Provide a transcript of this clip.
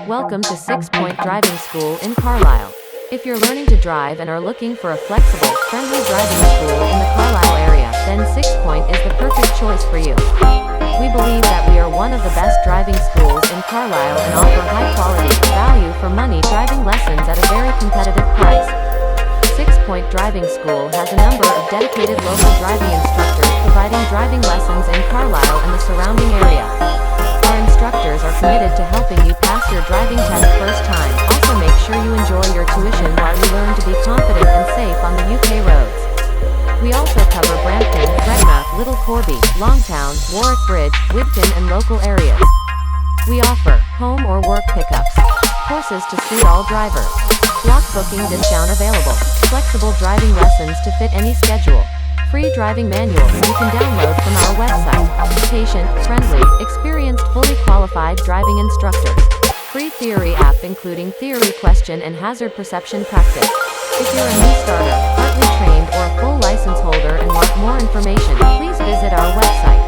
Welcome to 6-Point Driving School in Carlisle. If you're learning to drive and are looking for a flexible, friendly driving school in the Carlisle area, then 6-Point is the perfect choice for you. We believe that we are one of the best driving schools in Carlisle and offer high-quality, value-for-money driving lessons at a very competitive price. 6-Point Driving School has a number of dedicated local driving instructors providing driving lessons in Carlisle and the surrounding area. Our instructors are committed to helping you pass your driving test first time. Also make sure you enjoy your tuition while you learn to be confident and safe on the UK roads. We also cover Brampton, Gretna, Little Corby, Longtown, Warwick Bridge, Wigton and local areas. We offer home or work pickups, courses to suit all drivers, block booking discount available, flexible driving lessons to fit any schedule, free driving manuals you can download from our website, patient, friendly, experienced, fully qualified driving instructors, free theory app including theory question and hazard perception practice. If you're a new starter, partly trained or a full license holder and want more information, please visit our website.